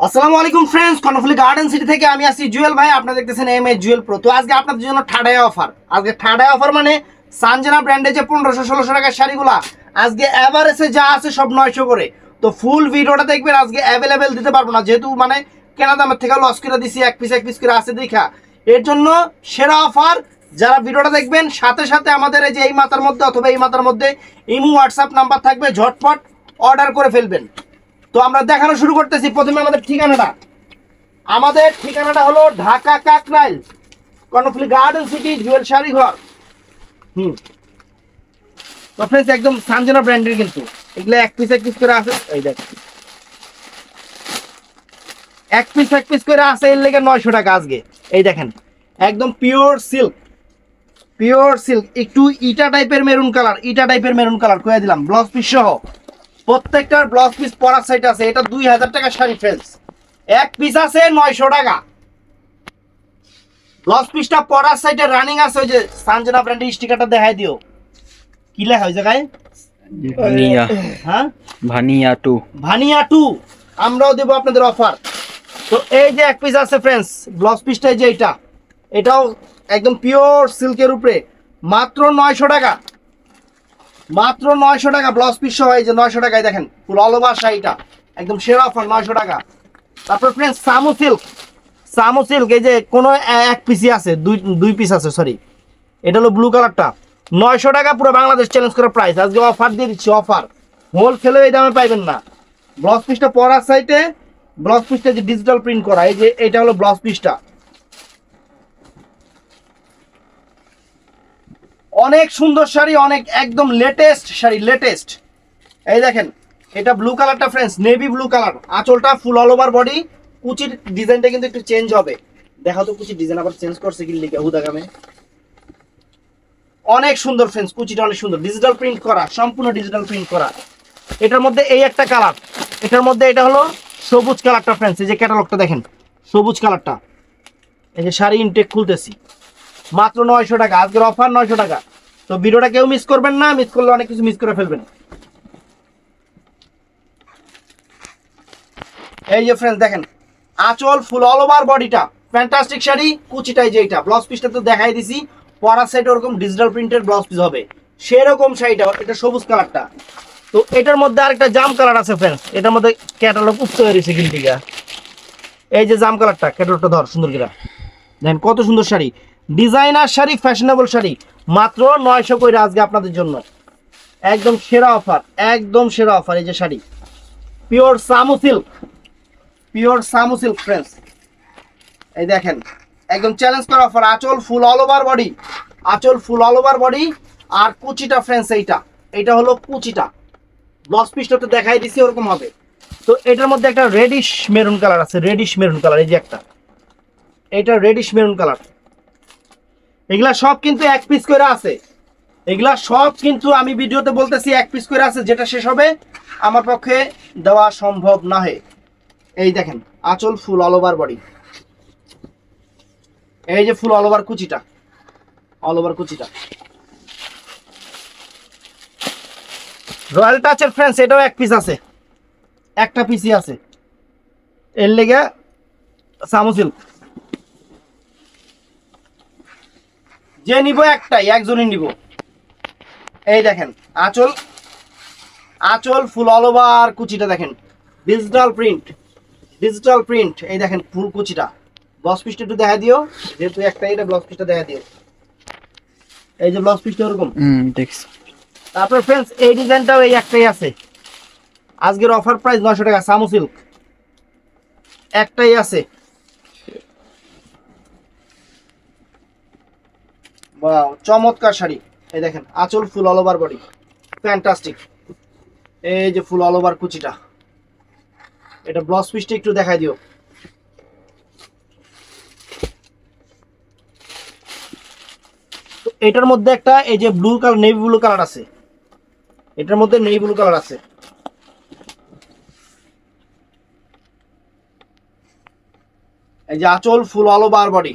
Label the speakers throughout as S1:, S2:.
S1: আসসালামু আলাইকুম friends, Karnaphuli garden city থেকে আমি আসি জুয়েল ভাই। আপনারা দেখতেছেন এমএ জুয়েল প্রো। তো আজকে আপনাদের জন্য ঠাডাই অফার। আজকে ঠাডাই অফার মানে সানজানা ব্র্যান্ডে যে 1500-1600 টাকার শাড়িগুলা আজকে এভারেজে যা আছে সব 900 করে। তো ফুল ভিডিওটা দেখবেন। আজকে অ্যাভেলেবেল দিতে পারবো না, যেহেতু মানে কেনা দামের থেকে লস করে দিছি, এক পিস করে আছে দেখা। এর জন্য সেরা অফার। যারা ভিডিওটা দেখবেন সাথে সাথে আমাদের এই যে এই মাথার মধ্যে অথবা এই মাথার মধ্যে ইমো হোয়াটসঅ্যাপ নাম্বার থাকবে, ঝটপট অর্ডার করে ফেলবেন। তো আমরা দেখানো শুরু করতেছি। প্রথমে আমাদের ঠিকানাটা হলো ঢাকা কাকরাইল, কর্ণফুলি গার্ডেন সিটি, জুয়েল শাড়ি ঘর। তো फ्रेंड्स একদম সানজানা ব্র্যান্ডের, কিন্তু এগুলো এক পিস করে আছে। এই দেখ, এক পিস করে আছে, এর লেগে 900 টাকা আজকে। এই দেখেন একদম পিওর সিল্ক, একটু ইটা টাইপের মেরুন কালার কয়ে দিলাম, ব্লাউজ পিস সহ। প্রত্যেকটার ব্লাউজ পিস পরার সাইড আছে। এটা 2000 টাকা শাড়ি ফ্রেন্ডস, এক পিস আছে 900 টাকা। ব্লাউজ পিসটা পরার সাইডে রানিং আছে। ওই যে সানজানা ব্র্যান্ডের স্টিকারটা দেখাই দিও, কি লেখা ওই জায়গায়?
S2: ভানিয়া।
S1: হ্যাঁ,
S2: ভানিয়া টু।
S1: আমরাও দেবো আপনাদের অফার। তো এই যে এক পিস আছে ফ্রেন্ডস, ব্লাউজ পিসটা যে এটাও একদম পিওর সিল্কের উপরে, মাত্র 900 টাকা। মাত্র 900 টাকা ব্লাউজ পিস সহ। এই যে 900 টাকায় দেখেন ফুল অল ওভার শাড়িটা, একদম সেরা অফার, 900 টাকা। তারপর ফ্রেন্ডস সামু সিল্ক, এই যে কোনো এক পিসই আছে, দুই পিস আছে, সরি। এটা হলো ব্লু কালারটা, 900 টাকা, পুরো বাংলাদেশ চ্যালেঞ্জ করা প্রাইস। আজকে অফার দিয়ে দিচ্ছি, অফার। হোলসেলে এই দামে পাইবেন না। ব্লাউজ পিসটা পরার সাইডে, ব্লাউজ পিসটা যে ডিজিটাল প্রিন্ট করা, এই যে এটা হলো ব্লাউজ পিসটা। অনেক সুন্দর শাড়ি, অনেক একদম লেটেস্ট শাড়ি, লেটেস্ট। এই দেখেন এটা ব্লু কালারটা ফ্রেন্ডস, নেভি ব্লু কালার। আঁচলটা ফুল অল ওভার বডি। কুচির ডিজাইনটা কিন্তু একটু চেঞ্জ হবে। দেখা তো কুচির ডিজাইন আবার চেঞ্জ করছে কি লিখে হুদাগামে। অনেক সুন্দর ফ্রেন্ডস, কুচিটা অনেক সুন্দর, ডিজিটাল প্রিন্ট করা, সম্পূর্ণ ডিজিটাল প্রিন্ট করা। এটার মধ্যে এই একটা কালার, এটার মধ্যে এটা হলো সবুজ কালারটা ফ্রেন্ডস। এই যে ক্যাটালগটা দেখেন, সবুজ কালারটা। এই যে শাড়ি ইনটেক খুলতেছি, মাত্র 900 টাকা। আজকের অফার 900 টাকা। তো ভিডিওটা কেউ মিস করবেন না, মিস করলে অনেক কিছু মিস করে ফেলবেন। এই যে ফ্রেন্ডস দেখেন, আঁচল ফুল অল ওভার বডিটা, ফ্যান্টাস্টিক শাড়ি। কুচিটাই যে এটা, ব্লাউজ পিসটা তো দেখাই দিছি, পরার সাইড ওরকম ডিজিটাল প্রিন্টের ব্লাউজ পিস হবে, সেরকম শাড়িটা। এটা সবুজ কালারটা। তো এটার মধ্যে আরেকটা জাম কালার আছে ফ্রেন্ডস, এটার মধ্যে ক্যাটালগ উঠতে পেরেছে কিন্তু। এই যে জাম কালারটা, ক্যাটালগটা ধর সুন্দর করে দেখেন, কত সুন্দর শাড়ি, ডিজাইনার শাড়ি, ফ্যাশনেবল শাড়ি, মাত্র 900 করে আজকে আপনাদের জন্য। একদম সেরা অফার, একদম সেরা অফার। এই যে শাড়ি পিওর সামু সিল্ক ফ্রেন্ডস। এই দেখেন একদম চ্যালেঞ্জ করা অফার। আঁচল ফুল অল ওভার বডি, আর কুচিটা ফ্রেন্ডস এইটা হলো কুচিটা। ব্লাউজ পিসটা তো দেখাই দিছি, ওরকম হবে। তো এটার মধ্যে একটা রেডিশ মেরুন কালার আছে, এই যে একটা, এটা রেডিশ মেরুন কালার। এগুলা সব কিন্তু এক পিস করে আছে, এগুলা সব কিন্তু আমি ভিডিওতে বলতেছি এক পিস করে আছে। যেটা শেষ হবে আমার পক্ষে দেওয়া সম্ভব নয়। এই দেখেন আঁচল ফুল অল ওভার বডি, এই যে ফুল অল ওভার কুচিটা, রয়্যাল টাচের ফ্রেন্ডস। এটাও এক পিস আছে, একটা পিসই আছে, এর লেগে সামু সিল্ক। যে নিব একটাই, একজনই নিব। এই দেখেন আঁচল ফুল অল ওভার কুচিটা দেখেন, ডিজিটাল প্রিন্ট। এই দেখেন ফুল কুচিটা। ব্লাউজ পিসটা একটু দেখা দিও, যেহেতু একটাই, এটা ব্লাউজ পিসটা দেখা দিও। এই যে ব্লাউজ পিসটা এরকম।
S2: দেখছি।
S1: তারপর ফ্রেন্ডস এই ডিজাইনটাও এই একটাই আছে। আজকের অফার প্রাইস 900 টাকা, সামু সিল্ক একটাই আছে। ওয়াও, চমৎকার শাড়ি। এই দেখেন আঁচল ফুল অল ওভার বডি, ফ্যান্টাস্টিক। এই যে ফুল অল ওভার কুচিটা। এটা ব্লাউজ পিসটা একটু দেখাই দিও। তো এটার মধ্যে একটা এই যে blue colour, navy blue colour আছে, এটার মধ্যে নেভি ব্লু কালার আছে। এই যে আঁচল ফুল অল ওভার বডি,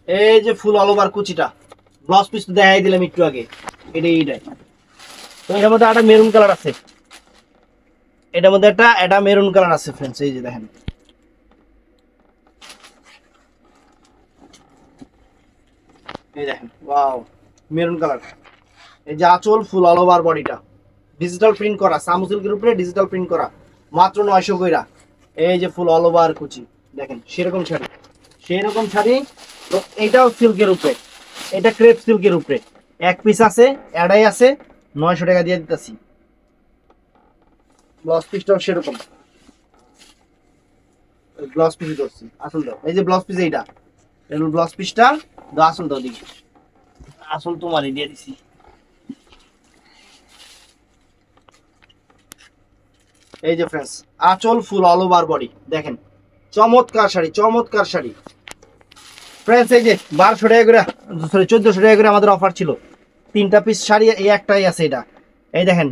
S1: এই যে ফুল অল ওভার কুচিটা। ব্লাউজ পিস দেখাই দিলাম একটু আগে, এইটাই। তো এটার মধ্যে একটা মেরুন কালার আছে, এটার মধ্যে এটা মেরুন কালার আছে ফ্রেন্ডস, এই যে দেখেন। এই দেখেন, ওয়াও, মেরুন কালার। এই যে আঁচল, ফুল অল ওভার বডিটা ডিজিটাল প্রিন্ট করা, সামু সিল্কের উপরে ডিজিটাল প্রিন্ট করা, মাত্র 900 কইরা। এই যে ফুল অল ওভার কুচি, দেখেন সেরকম শাড়ি, সেরকম শাড়ি। তো এটাও সিল্কের উপরে, এটা ক্রেপ সিল্কের উপরে, এক পিস আছে, অ্যাডাই আছে, 900 টাকা দিয়ে দিতেছি। ব্লাউজ পিসটাও সেরকম, ব্লাউজ পিস করছি আসল দাও। এই যে ব্লাউজ পিস, এইটা ব্লাউজ পিসটা দাও, আসল দাও দেখি, আসল তোমারই দিয়ে দিছি। এই যে ফ্রেন্ডস, আঁচল, ফুল অল ওভার বডি, দেখেন চমৎকার শাড়ি, চমৎকার শাড়ি ফ্রেন্ডস। এই যে 1200 টাকা করে, সরি 1400 টাকা করে আমাদের অফার ছিল। 3টা পিস শাড়ি, এই একটাই আছে এটা। এই দেখেন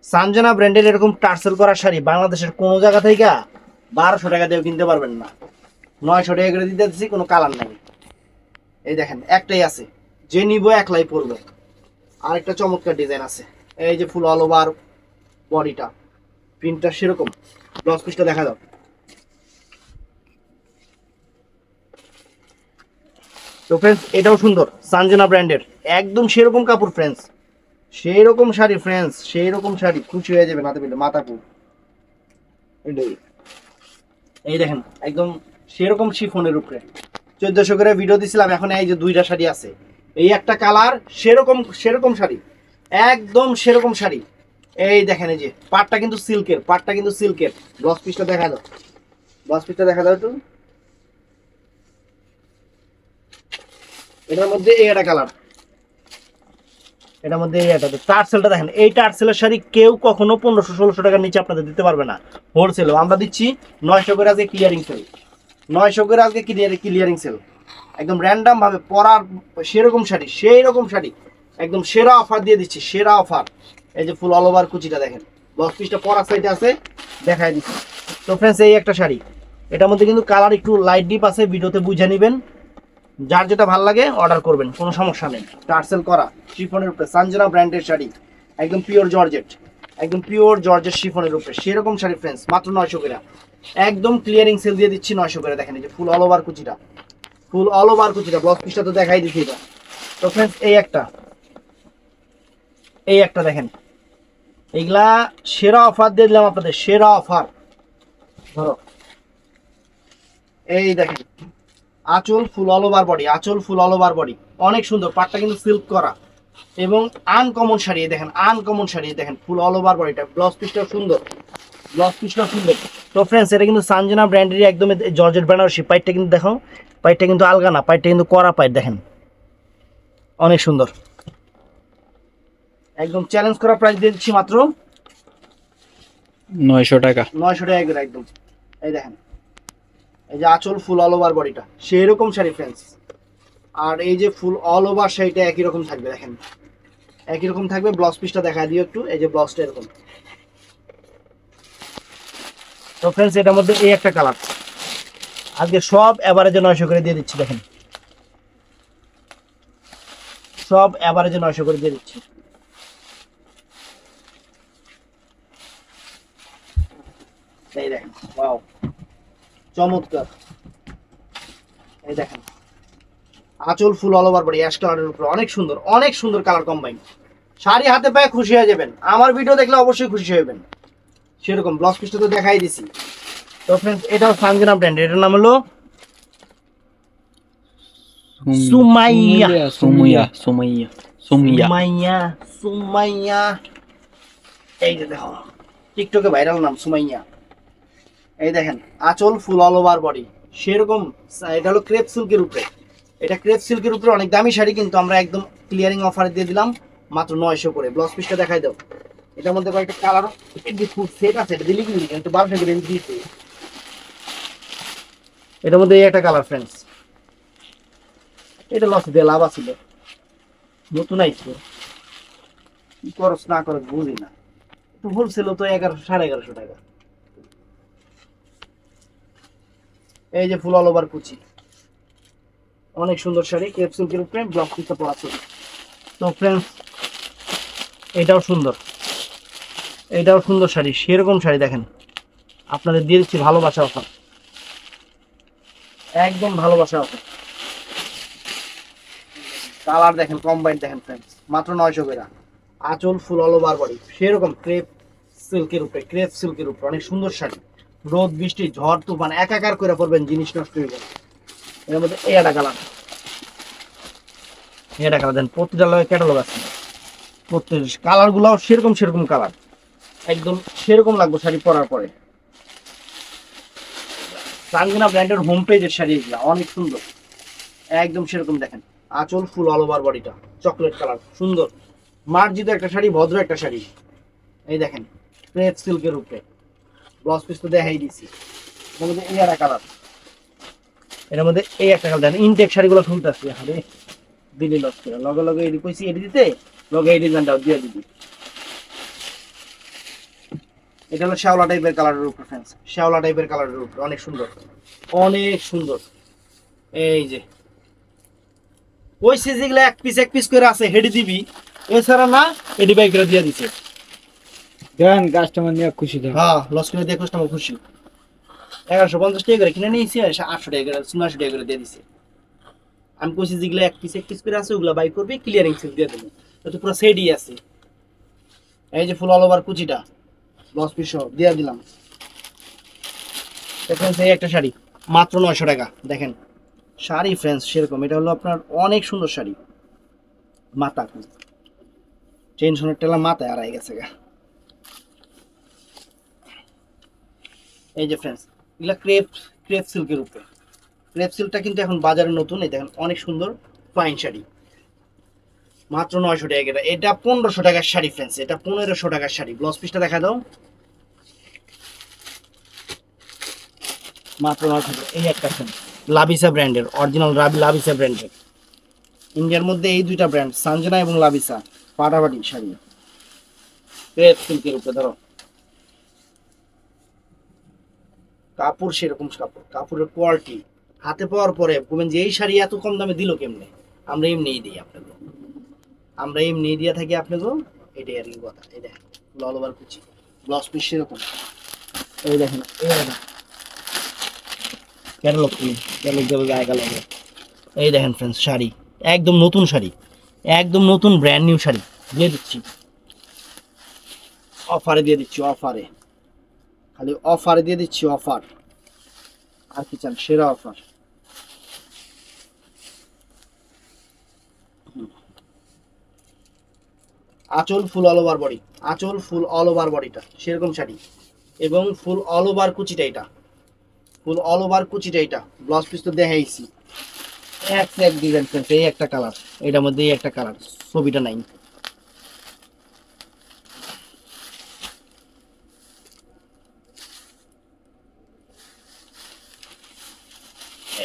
S1: সানজানা ব্র্যান্ডের এরকম টার্সেল করা শাড়ি বাংলাদেশের কোনো জায়গা থেকে 1200 টাকা দিয়েও কিনতে পারবেন না, 900 টাকা করে দিতে দিচ্ছি, কোনো কালার নাই। এই দেখেন একটাই আছে, যে নিব একলাই পরবে। আরেকটা চমৎকার ডিজাইন আছে, এই যে ফুল অল ওভার বডিটা, প্রিন্টটা সেরকম। ব্লাউজ পিসটা দেখা দাও। তো ফ্রেন্ডস এটাও সুন্দর, সানজানা ব্র্যান্ডের, একদম সেরকম কাপড় ফ্রেন্ডস, সেই রকম শাড়ি ফ্রেন্ডস, সেই রকম শাড়ি, খুশি হয়ে যাবে হাতে পেলে, মাথা পুর। এই দেখেন একদম সেরকম শিফনের উপরে 1400 করে ভিডিও দিছিলাম, এখন এই যে 2টা শাড়ি আছে, এই একটা কালার, সেরকম সেরকম শাড়ি, একদম সেরকম শাড়ি। এই দেখেন, এই যে পাটটা কিন্তু সিল্কের, পাটটা কিন্তু সিল্কের। ব্লাউজ পিসটা দেখা দাও, ব্লাউজ পিসটা দেখা দাও একটু। এটার মধ্যে এই একটা কালার, এটার মধ্যে এই একটা টার্সেলটা দেখেন। এই টার্সেলের শাড়ি কেউ কখনো 1500-1600 টাকার নিচে আপনাদের দিতে পারবে না হোলসেলও। আমরা দিচ্ছি 900 করে আজকে ক্লিয়ারিং সেল, 900 করে আজকে ক্লিয়ারিং সেল, একদম র্যান্ডাম ভাবে পরার সেরকম শাড়ি, সেই রকম শাড়ি, একদম সেরা অফার দিয়ে দিচ্ছি, সেরা অফার। এই যে ফুল অল ওভার কুচিটা দেখেন, ব্লাউজ পিসটা পরার সাইডে আছে, দেখাই দিচ্ছি। তো ফ্রেন্ডস এই একটা শাড়ি, এটার মধ্যে কিন্তু কালার একটু লাইট ডিপ আছে, ভিডিওতে বুঝে নেবেন, যার যেটা ভালো লাগে অর্ডার করবেন, কোনো সমস্যা নেই। টার্সেল করা শিফনের উপরে, সানজানা ব্র্যান্ডের শাড়ি, একদম পিওর জর্জেট, একদম পিওর জর্জেট শিফনের উপরে, সেরকম শাড়ি ফ্রেন্ডস, মাত্র 900 করে, একদম ক্লিয়ারিং সেল দিয়ে দিচ্ছি 900 করে। দেখেন এই যে ফুল অল ওভার কুচিটা, ফুল অল ওভার কুচিটা, ব্লাউজ পিসটা তো দেখাই দিচ্ছি এটা। তো ফ্রেন্ডস এই একটা দেখেন, এইগুলা সেরা অফার দিয়ে দিলাম আপনাদের, সেরা অফার। ধরো এই দেখেন, আঁচল, ফুল অল ওভার বডি, আঁচল, ফুল অল ওভার বডি, অনেক সুন্দর, পাটটা কিন্তু সিল্ক করা এবং আনকমন শাড়ি। দেখেন আনকমন শাড়ি, দেখেন ফুল অল ওভার বডিটা, ব্লাউজ পিসটাও সুন্দর, ব্লাউজ পিসটাও সুন্দর। তো ফ্রেন্ডস এটা কিন্তু সানজানা ব্র্যান্ডেরই একদম জর্জেট বেনারসি। পাইটটা কিন্তু দেখো, পাইটটা কিন্তু আলগা না, পাইটটা কিন্তু করা পাইট, দেখেন অনেক সুন্দর, একদম চ্যালেঞ্জ করা প্রাইস দিয়ে দিচ্ছি মাত্র
S2: 900 টাকা,
S1: 900 টাকা করে একদম। এই দেখেন, এই যে আঁচল, ফুল অল ওভার বডিটা, সেই রকম শাড়ি ফ্রেন্ডস। আর এই যে ফুল অল ওভার শাড়িটা একই রকম থাকবে, দেখেন একই রকম থাকবে। ব্লাউজ পিসটা দেখা দিও একটু, এই যে ব্লাউজটা এরকম। তো ফ্রেন্ডস এটার মধ্যে এই একটা কালার, আজকে সব এভারেজে 900 করে দিয়ে দিচ্ছি, দেখেন সব এভারেজে 900 করে দিয়ে দিচ্ছি। এই দেখেন, ওয়াও, চমৎকার। এই দেখেন আঁচল, ফুল অল ওভার বডি, অ্যাশ কালারের উপরে, অনেক সুন্দর, অনেক সুন্দর কালার কম্বাইন। শাড়ি হাতে পায়ে খুশি হয়ে যাবেন, আমার ভিডিও দেখলে অবশ্যই খুশি হবেন, সেরকম। ব্লাউজ পিসটা তো দেখাই দিছি। তো ফ্রেন্ডস এটাও সানজানা ব্র্যান্ড, এটার নাম হলো সুমাইয়া,
S2: সুমাইয়া, সুমাইয়া, সুমাইয়া,
S1: সুমাইয়া, সুমাইয়া। এই যে দেখো টিকটকে ভাইরাল নাম সুমাইয়া। এই দেখেন আঁচল, ফুল অল ওভার বডি, সেরকম। এটা হলো ক্রেপ সিল্কের উপরে, এটা ক্রেপ সিল্কের উপরে অনেক দামি শাড়ি, কিন্তু আমরা একদম ক্লিয়ারিং অফারে দিয়ে দিলাম মাত্র 900 করে। ব্লাউজ পিসটা দেখাই দাও। এটার মধ্যে কয়েকটা কালার ফুড সেট আছে, এটা দিলি কিন্তু 1200 করে দিয়েছি। এটার মধ্যে এই একটা কালার ফ্রেন্ডস, এটা লস দিয়ে লাভ আছিল, নতুন আইছিল, কি খরচ না করে বুঝি না। একটু হোলসেল তো 1100-1150 টাকা। এই যে ফুল অল ওভার কুচি, অনেক সুন্দর শাড়ি, ক্রেপ সিল্কের উপরে, ব্লক পিসটা পরা ছিল। তো ফ্রেন্ডস এটাও সুন্দর, এটাও সুন্দর শাড়ি, সেরকম শাড়ি দেখেন আপনাদের দিয়ে দিচ্ছি ভালোবাসা অফার, একদম ভালোবাসা অফার। কালার দেখেন, কম্বাইন্ড দেখেন ফ্রেন্ডস, মাত্র 900 করে। আঁচল ফুল অল ওভার বডি, সেরকম ক্রেপ সিল্কের উপরে, ক্রেপ সিল্কের উপরে অনেক সুন্দর শাড়ি। রোদ বৃষ্টি ঝড় তুফান একাকার করে পড়বেন, জিনিস নষ্ট হয়ে যাবে। এর মধ্যে এই একটা কালার, এটা কালার দেন, প্রতিটা ক্যাটালগ আছে, প্রত্যেক কালার গুলাও সেরকম সেরকম কালার, একদম সেরকম লাগবে শাড়ি পরার পরে। সানজিনা ব্র্যান্ডের হোম পেজের শাড়ি এগুলা অনেক সুন্দর, একদম সেরকম দেখেন। আঁচল ফুল অল ওভার বডিটা চকলেট কালার, সুন্দর মার্জিত একটা শাড়ি, ভদ্র একটা শাড়ি। এই দেখেন ক্রেপ সিল্কের উপরে, ব্লাউজ পিস তো দেখাই দিচ্ছি। এর মধ্যে এই একটা কালার, এর মধ্যে এই একটা কালার দেখেন। ইনটেক শাড়িগুলো শুনতেছি আরে দিলি লস করে, লগে লগে এডি কইছি এডি দিতে, লগে এই ডিজাইনটাও দিয়ে দিবি। এটা হলো শ্যাওলা টাইপের কালারের উপর ফ্রেন্ডস, শ্যাওলা টাইপের কালারের উপর অনেক সুন্দর, অনেক সুন্দর। এই যে ওই যেগুলো এক পিস করে আছে হেডি দিবি, এছাড়া না এডি বাই করে দিয়ে দিছে।
S3: দেন কাস্টমার নিয়ে খুশি দেন।
S1: হ্যাঁ লস করে দিয়ে কাস্টমার খুশি। 1150 টাকা করে কিনে নিয়েছি, 800 টাকা করে 900 টাকা করে দিয়ে দিছে। আমি কইছি যেগুলো এক পিস করে আছে ওগুলা বাই করবি, ক্লিয়ারিং সেল দিয়ে দেবো, তো পুরো সেটই আছে। এই যে ফুল অল ওভার কুচিটা ব্লাউজ পিস সহ দিয়ে দিলাম। দেখেন এই একটা শাড়ি মাত্র 900 টাকা। দেখেন শাড়ি ফ্রেন্ডস সেরকম, এটা হলো আপনার অনেক সুন্দর শাড়ি। মাথা টেনশনের টেলা মাথায় আড়াই গেছে গা। এই যে ফ্রেন্ডস এগুলা ক্রেপ সিল্কের উপরে, ক্রেপ সিল্কটা কিন্তু এখন বাজারে নতুন। এই দেখেন অনেক সুন্দর ফাইন শাড়ি, মাত্র 900 টাকা। এটা 1500 টাকার শাড়ি ফ্রেন্ডস, এটা 1500 টাকার শাড়ি। ব্লাউজ পিসটা দেখা দাও, মাত্র 900 টাকা। এই একটা ফ্রেন্ডস লাভিসা ব্র্যান্ডের, অরিজিনাল লাভিসা ব্র্যান্ডের। ইন্ডিয়ার মধ্যে এই দুইটা ব্র্যান্ড, সানজানা এবং লাভিসা, পাটাপাটি শাড়ি ক্রেপ সিল্কের উপরে। ধরো কাপড় সেরকম কাপড়, কাপড়ের কোয়ালিটি হাতে পাওয়ার পরে বলবেন যে এই শাড়ি এত কম দামে দিল কেমনে। আমরা এমনিই দিই আপনাকে, আমরা এমনি দিয়ে থাকি আপনাকে, এটাই আর কি কথা। এই দেখেন অল ওভার কুচি, ব্লাউজ পিস সেরকম। এই দেখেন ক্যাটালগ দেবে গায়ে গায়ে। এই দেখেন ফ্রেন্ডস শাড়ি একদম নতুন শাড়ি, একদম নতুন ব্র্যান্ড নিউ শাড়ি দিয়ে দিচ্ছি, অফারে দিয়ে দিচ্ছি, অফারে খালি অফারে দিয়ে দিচ্ছি, অফার। আর কি চান, সেরা অফার। আঁচল ফুল অল ওভার বডি, আঁচল ফুল অল ওভার বডিটা সেরকম শাড়ি, এবং ফুল অল ওভার কুচিটা, এটা ফুল অল ওভার কুচিটা। এটা ব্লাউজ পিস তো দেখাইছি, এক ডিজাইন ফ্রেন্ডস। এই একটা কালার, এটার মধ্যে এই একটা কালার, ছবিটা নাই।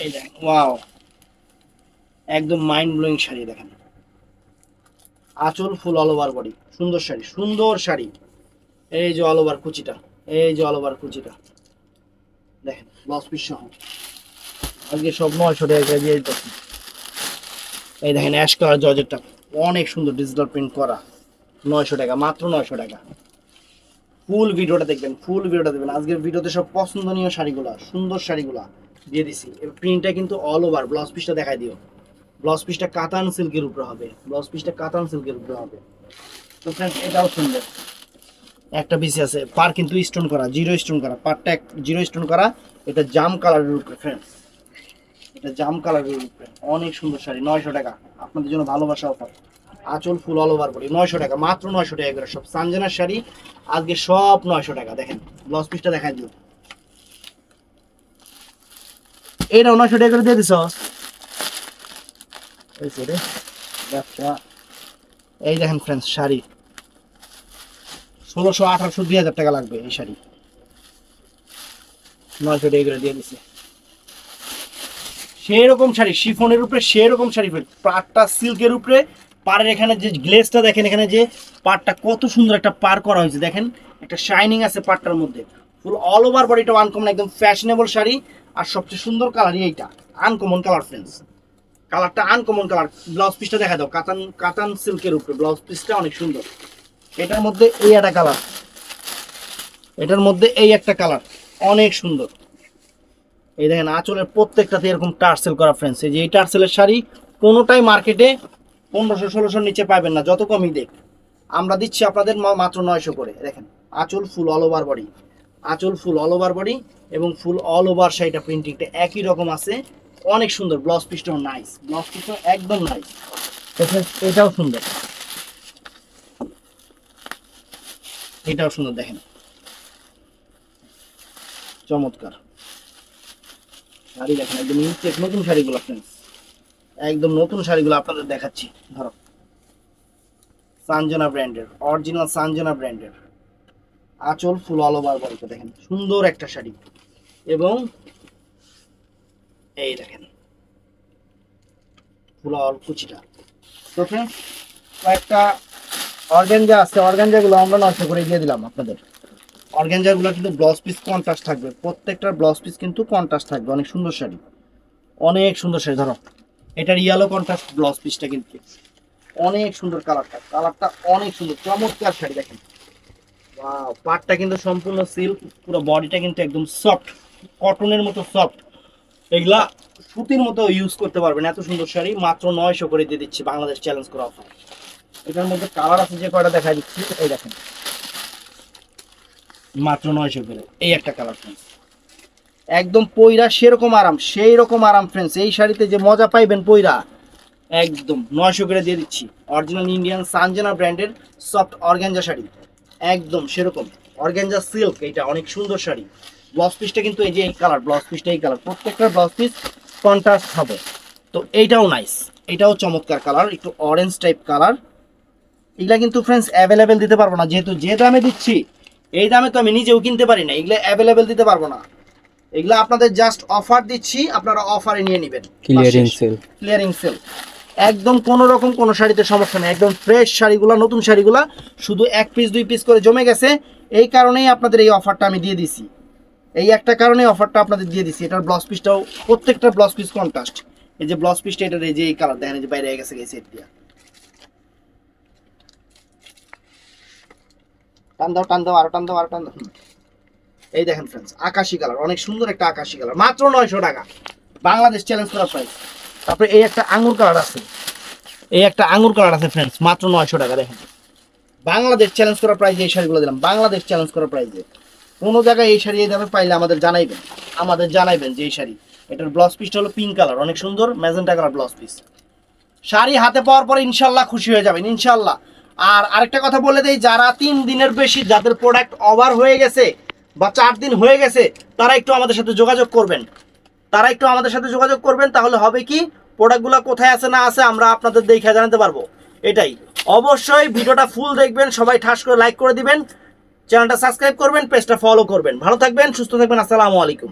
S1: এই দেখেন ওয়াও, একদম মাইন্ড ব্লোয়িং শাড়ি। দেখেন আঁচল ফুল অল ওভার বডি, সুন্দর শাড়ি, সুন্দর শাড়ি। এই যে অল ওভার কুচিটা, এই যে অল ওভার কুচিটা দেখেন, ব্লাউজ পিস সহ। আজকে সব 900 টাকা করে দিয়ে দিতেছি। এই দেখেন অ্যাশ কালার জর্জেটটা অনেক সুন্দর, ডিজিটাল প্রিন্ট করা, 900 টাকা, মাত্র 900 টাকা। ফুল ভিডিওটা দেখবেন, ফুল ভিডিওটা দেখবেন। আজকের ভিডিওতে সব পছন্দনীয় শাড়িগুলা, সুন্দর শাড়িগুলা দিয়ে দিছি। এর প্রিন্টটা কিন্তু অল ওভার। ব্লাউজ পিসটা দেখাই দিও, ব্লাউজ পিসটা কাতান সিল্কের উপরে হবে, ব্লাউজ পিসটা কাতান সিল্কের উপরে হবে। তো ফ্রেন্ডস এটাও সুন্দর একটা পিস আছে, পার কিন্তু স্টোন করা, জিরো স্টোন করা, পারটা জিরো স্টোন করা। এটা জাম কালারের উপরে ফ্রেন্ডস, এটা জাম কালারের উপরে অনেক সুন্দর শাড়ি, 900 টাকা আপনাদের জন্য ভালোবাসা অফার। আঁচল ফুল অল ওভার বডি, 900 টাকা, মাত্র 900 টাকা করে সব সানজানার শাড়ি আজকে সব 900 টাকা। দেখেন ব্লাউজ পিসটা দেখাই দিও, এইটাও 900 টাকা করে দিয়ে দিছ। এই দেখেন ফ্রেন্ডস শাড়ি 1600, 1800, 2000 টাকা লাগবে এই শাড়ি, 900 টাকা করে দিয়ে দিছে। সেরকম শাড়ি শিফনের উপরে, সেরকম শাড়ি পাটটা সিল্কের উপরে। পাড়ের এখানে যে গ্লেজটা দেখেন, এখানে যে পাটটা কত সুন্দর একটা পার করা হয়েছে, দেখেন একটা শাইনিং আছে পাটটার মধ্যে। ফুল অল ওভার বডিটা আনকমন, একদম ফ্যাশনেবল শাড়ি। আর সবচেয়ে সুন্দর কালারই এইটা, আনকমন কালার ফ্রেন্ডস, কালারটা আনকমন কালার। ব্লাউজ পিসটা দেখা দাও, কাতান সিল্কের উপরে ব্লাউজ পিসটা অনেক সুন্দর। এটার মধ্যে এই একটা কালার, এটার মধ্যে এই একটা কালার অনেক সুন্দর। এই দেখেন আঁচলের প্রত্যেকটাতে এরকম টার্সেল করা ফ্রেন্ডস। এই যে এই টার্সেলের শাড়ি কোনোটাই মার্কেটে 1500-1600 নিচে পাবেন না, যত কমই দেখ। আমরা দিচ্ছি আপনাদের মাত্র 900 করে। দেখেন আঁচল ফুল অল ওভার বডি, আঁচল ফুল অল ওভার বডি এবং ফুল অল ওভার শাড়িটা প্রিন্টিংটা একই রকম আছে, অনেক সুন্দর। ব্লাউজ পিসটাও নাইস, ব্লাউজ পিসটাও একদম নাইস। এটাও সুন্দর, এটাও সুন্দর, দেখেন চমৎকার শাড়ি। দেখেন একদম ইনটেক নতুন শাড়িগুলো ফ্রেন্ডস, একদম নতুন শাড়িগুলো আপনাদের দেখাচ্ছি। ধরো সানজানা ব্র্যান্ডের, অরিজিনাল সানজানা ব্র্যান্ডের আঁচল ফুল অল ওভার বডিতে দেখেন সুন্দর একটা শাড়ি। এবং এই দেখেন ফুল অল কুচিটা। তো ফ্রেন্ডস কয়েকটা অর্গানজা আছে, অর্গানজাগুলো আমরা 900 করে দিয়ে দিলাম আপনাদের। অর্গানজাগুলো কিন্তু ব্লাউজ পিস কন্ট্রাস্ট থাকবে, প্রত্যেকটার ব্লাউজ পিস কিন্তু কন্ট্রাস্ট থাকবে। অনেক সুন্দর শাড়ি, অনেক সুন্দর শাড়ি। ধরো এটার ইয়েলো কন্ট্রাস্ট ব্লাউজ পিসটা কিন্তু অনেক সুন্দর, কালারটা কালারটা অনেক সুন্দর, চমৎকার শাড়ি। দেখেন ওয়াও, পাটটা কিন্তু সম্পূর্ণ সিল্ক, পুরো বডিটা কিন্তু একদম সফট, কটনের মতো সফট। এগুলা সুতির মতো ইউজ করতে পারবেন, এত সুন্দর শাড়ি মাত্র 900 করে দিয়ে দিচ্ছি, বাংলাদেশ চ্যালেঞ্জ করা অফার। এটার মধ্যে কালার আছে যে কয়টা দেখা দিচ্ছি, এই দেখেন মাত্র 900 করে। এই একটা কালার ফ্রেন্ডস, একদম পইরা সেরকম আরাম, সেই রকম আরাম ফ্রেন্ডস। এই শাড়িতে যে মজা পাইবেন পইরা, একদম 900 করে দিয়ে দিচ্ছি। অরিজিনাল ইন্ডিয়ান সানজানা ব্র্যান্ডের সফট অর্গানজা শাড়ি, একদম সেরকম অর্গানজা সিল্ক। এটা অনেক সুন্দর শাড়ি। ব্লাউজ পিসটা কিন্তু এই যে এই কালার, ব্লাউজ পিসটা এই কালার, প্রত্যেকটা ব্লাউজ পিস কন্ট্রাস্ট হবে। তো এইটাও নাইস, এটাও চমৎকার কালার, একটু অরেঞ্জ টাইপ কালার। এগুলা কিন্তু ফ্রেন্ডস অ্যাভেলেবেল দিতে পারবো না, যেহেতু যে দামে দিচ্ছি এই দামে তো আমি নিজেও কিনতে পারি না, এগুলো অ্যাভেলেবেল দিতে পারবো না। এগুলো আপনাদের জাস্ট অফার দিচ্ছি, আপনারা অফারে নিয়ে নেবেন।
S2: ক্লিয়ারিং সেল,
S1: ক্লিয়ারিং সেল, একদম কোনো রকম কোনো শাড়িতে সমস্যা নেই, একদম ফ্রেশ শাড়িগুলো, নতুন শাড়িগুলো শুধু 1 পিস 2 পিস করে জমে গেছে। এই কারণেই আপনাদের এই অফারটা আমি দিয়ে দিছি, এই একটা কারণে অফারটা আপনাদের দিয়ে দিছি। এটার ব্লাউজ পিসটাও প্রত্যেকটা ব্লাউজ পিস কন্ট্রাস্ট। এই যে ব্লাউজ পিসটা, এটার এই যে এই কালার দেখেন, এই যে বাইরে গেছে সেট দিয়া। টান দাও টান দাও, আরো টান দাও, আরো টান দাও। এই দেখেন ফ্রেন্ডস আকাশি কালার, অনেক সুন্দর একটা আকাশি কালার, মাত্র 900 টাকা, বাংলাদেশ চ্যালেঞ্জ করা প্রাইস। তারপরে এই একটা আঙ্গুর কালার আছে, এই একটা আঙ্গুর কালার আছে ফ্রেন্ডস, মাত্র 900 টাকা। দেখেন বাংলাদেশ চ্যালেঞ্জ করা প্রাইজে এই শাড়িগুলো দিলাম, বাংলাদেশ চ্যালেঞ্জ করা প্রাইজে। কোনো জায়গায় এই শাড়ি এই দামে পাইলে আমাদের জানাইবেন, আমাদের জানাইবেন যে এই শাড়ি। এটার ব্লাউজ পিসটা হলো পিঙ্ক কালার, অনেক সুন্দর magenta colour blouse piece. Sari হাতে পাওয়ার পরে ইনশাল্লাহ খুশি হয়ে যাবেন ইনশাল্লাহ। আর আরেকটা কথা বলে দেই, যারা 3 দিনের বেশি যাদের প্রোডাক্ট ওভার হয়ে গেছে বা 4 দিন হয়ে গেছে, তারা একটু আমাদের সাথে যোগাযোগ করবেন, তারা একটু আমাদের সাথে যোগাযোগ করবেন। তাহলে হবে কি, প্রোডাক্টগুলো কোথায় আছে না আছে আমরা আপনাদের দেখে জানাতে পারবো। এটাই, অবশ্যই ভিডিওটা ফুল দেখবেন, সবাই ঠাস করে লাইক করে দিবেন, চ্যানেলটা সাবস্ক্রাইব করবেন, পেজটা ফলো করবেন। ভালো থাকবেন, সুস্থ থাকবেন, আসসালামু আলাইকুম।